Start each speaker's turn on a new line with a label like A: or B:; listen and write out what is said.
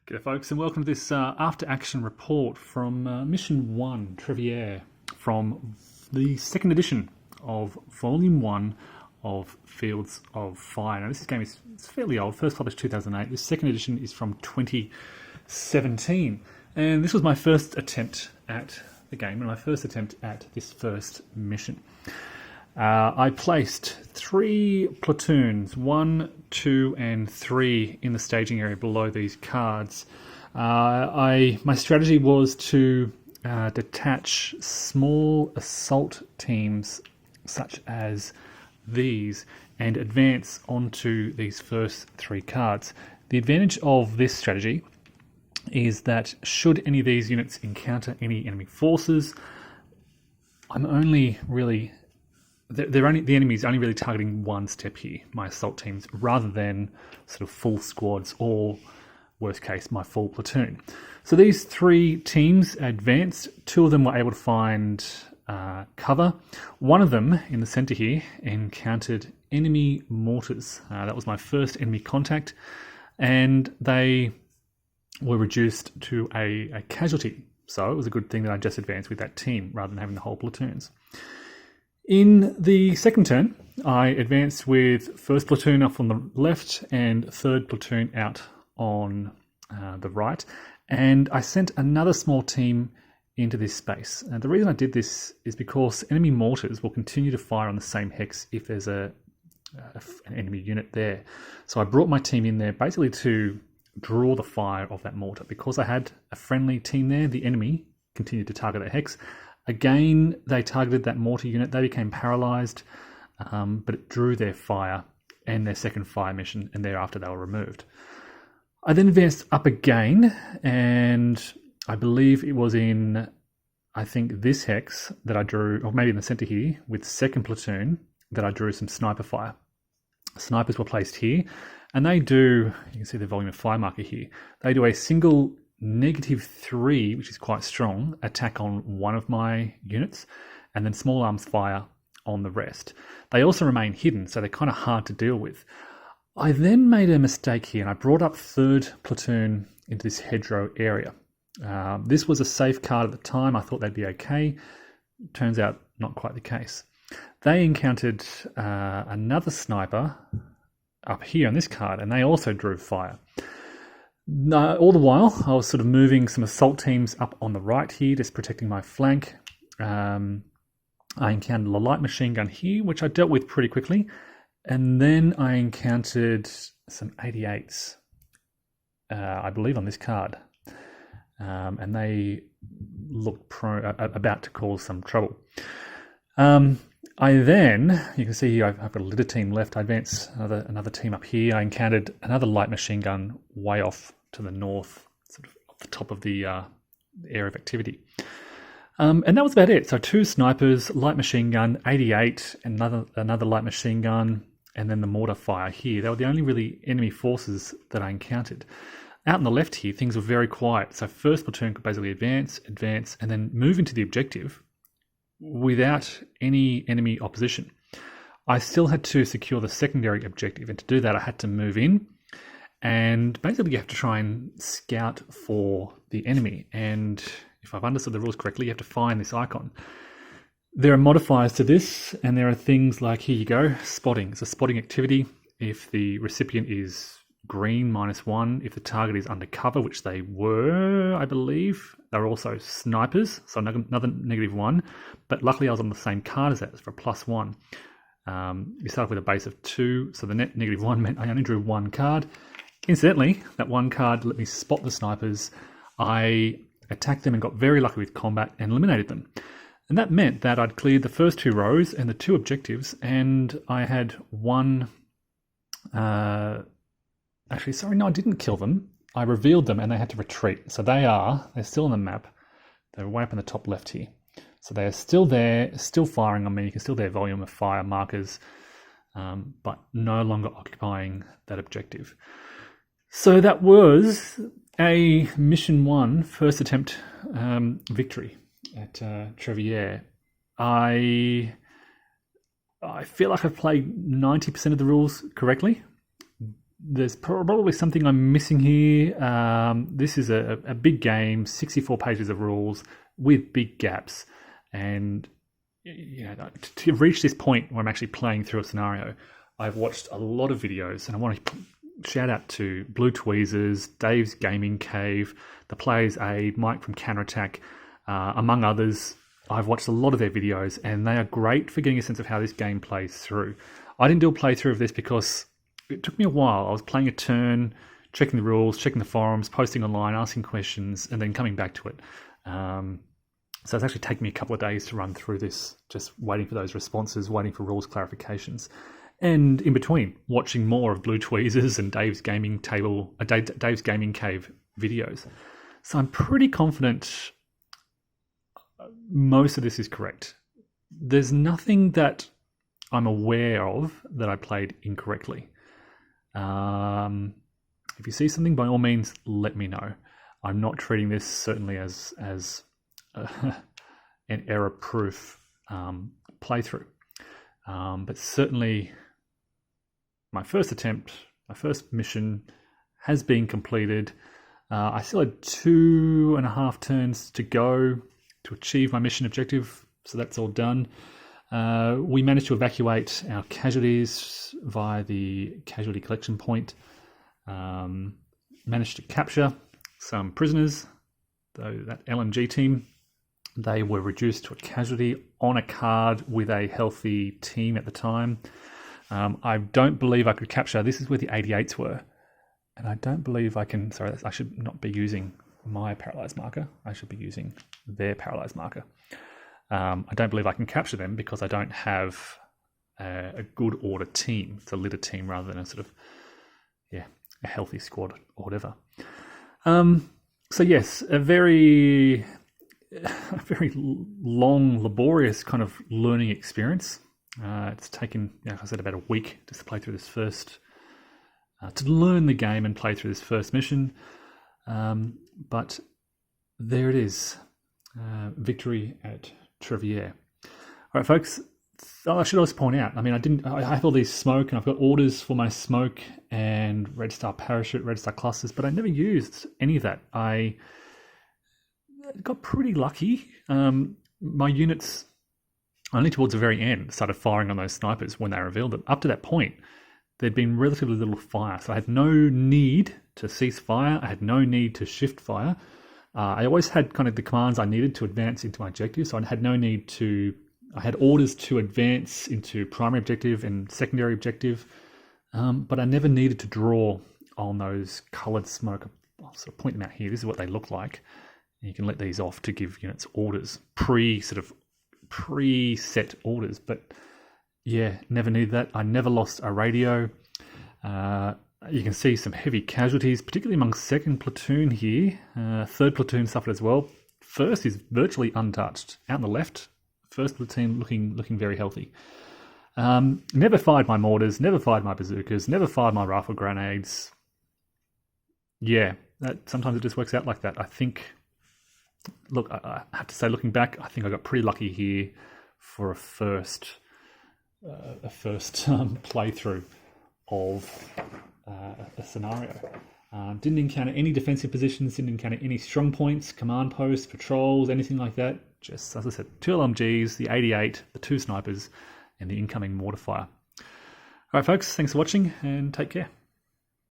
A: G'day folks, and welcome to this after-action report from Mission 1, Trevieres, from the second edition of Volume 1 of Fields of Fire. Now this game is fairly old, first published 2008. This second edition is from 2017. And this was my first attempt at the game, and my first attempt at this first mission. I placed 3 platoons, 1, 2 and 3 in the staging area below these cards. My strategy was to detach small assault teams such as these and advance onto these first 3 cards. The advantage of this strategy is that should any of these units encounter any enemy forces, I'm only really... the enemy is only really targeting one step here, my assault teams, rather than sort of full squads or, worst case, my full platoon. So these 3 teams advanced. 2 of them were able to find cover. One of them, in the centre here, encountered enemy mortars. That was my first enemy contact, and they were reduced to a casualty. So it was a good thing that I just advanced with that team rather than having the whole platoons. In the second turn, I advanced with first platoon up on the left and third platoon out on the right, and I sent another small team into this space. And the reason I did this is because enemy mortars will continue to fire on the same hex if there's an enemy unit there. So I brought my team in there basically to draw the fire of that mortar. Because I had a friendly team there, the enemy continued to target that hex. Again, they targeted that mortar unit. They became paralysed, but it drew their fire and their second fire mission, and thereafter they were removed. I then advanced up again, and I believe it was in, I think, this hex that I drew, or maybe in the centre here, with second platoon, that I drew some sniper fire. Snipers were placed here, and they do, you can see the volume of fire marker here, they do a single -3, which is quite strong, attack on one of my units, and then small arms fire on the rest. They also remain hidden, so they're kind of hard to deal with. I then made a mistake here, and I brought up third platoon into this hedgerow area. This was a safe card at the time. I thought they'd be okay. Turns out not quite the case. They encountered another sniper up here on this card, and they also drew fire. All the while, I was sort of moving some assault teams up on the right here, just protecting my flank. I encountered a light machine gun here, which I dealt with pretty quickly. And then I encountered some 88s, I believe, on this card. And they looked about to cause some trouble. I then, you can see here, I've got a little team left. I advanced another team up here. I encountered another light machine gun way off to the north, sort of off the top of the area of activity. And that was about it. So 2 snipers, light machine gun, 88, another light machine gun, and then the mortar fire here. They were the only really enemy forces that I encountered. Out on the left here, things were very quiet. So first platoon could basically advance, and then move into the objective without any enemy opposition. I still had to secure the secondary objective, and to do that I had to move in, and basically you have to try and scout for the enemy. And if I've understood the rules correctly, you have to find this icon. There are modifiers to this, and there are things like, here you go, spotting. It's a spotting activity. If the recipient is green, -1. If the target is undercover, which they were, I believe, they're also snipers, so another -1. But luckily I was on the same card as that, for a +1. You start off with a base of 2, so the net -1 meant I only drew 1 card. Incidentally, that 1 card let me spot the snipers. I attacked them and got very lucky with combat and eliminated them. And that meant that I'd cleared the first 2 rows and the 2 objectives, and I had 1... Actually, sorry, no, I didn't kill them. I revealed them and they had to retreat. So they're still on the map. They're way up in the top left here. So they're still there, still firing on me. You can still see their volume of fire markers, but no longer occupying that objective. So that was a Mission 1 first attempt victory at Trevieres. I feel like I've played 90% of the rules correctly. there's probably something I'm missing here. This is a big game, 64 pages of rules with big gaps. And to reach this point where I'm actually playing through a scenario, I've watched a lot of videos, and I want to shout out to Blue Tweezers, Dave's Gaming Cave, The Player's Aid, Mike from Counterattack, among others. I've watched a lot of their videos, and they are great for getting a sense of how this game plays through. I didn't do a playthrough of this because it took me a while. I was playing a turn, checking the rules, checking the forums, posting online, asking questions, and then coming back to it. So it's actually taken me a couple of days to run through this, just waiting for those responses, waiting for rules clarifications. And in between, watching more of Blue Tweezers and Dave's Gaming Cave videos. So I'm pretty confident most of this is correct. There's nothing that I'm aware of that I played incorrectly. If you see something, by all means, let me know. I'm not treating this certainly as an error-proof playthrough. But certainly my first attempt, my first mission has been completed. I still had 2.5 turns to go to achieve my mission objective, so that's all done. We managed to evacuate our casualties via the casualty collection point. Managed to capture some prisoners, though that LMG team, they were reduced to a casualty on a card with a healthy team at the time. I don't believe I could capture, this is where the 88s were, and I don't believe I can, sorry, I should not be using my paralyzed marker, I should be using their paralyzed marker. I don't believe I can capture them because I don't have a good order team. It's a litter team rather than a sort of, a healthy squad or whatever. So yes, a very long, laborious kind of learning experience. It's taken, like I said, about a week just to play through this first, to learn the game and play through this first mission. But there it is, victory at Trevieres. All right, folks. I should also point out, I mean, I have all these smoke, and I've got orders for my smoke and Red Star parachute, Red Star clusters, but I never used any of that. I got pretty lucky. My units, only towards the very end, started firing on those snipers when they revealed them. Up to that point, there'd been relatively little fire, so I had no need to cease fire. I had no need to shift fire. I always had kind of the commands I needed to advance into my objective, so I had no need to... I had orders to advance into primary objective and secondary objective, but I never needed to draw on those coloured smoke. I'll sort of point them out here. This is what they look like. And you can let these off to give units orders, preset orders. But yeah, never needed that. I never lost a radio. You can see some heavy casualties, particularly among second platoon here. Third platoon suffered as well. First is virtually untouched. Out on the left, first platoon looking very healthy. Never fired my mortars, never fired my bazookas, never fired my rifle grenades. Yeah, sometimes it just works out like that. I think, look, I have to say, looking back, I think I got pretty lucky here for a first playthrough of a scenario. Didn't encounter any defensive positions, didn't encounter any strong points, command posts, patrols, anything like that. Just, as I said, 2 LMGs, the 88, the 2 snipers, and the incoming mortar fire. All right, folks, thanks for watching, and take care.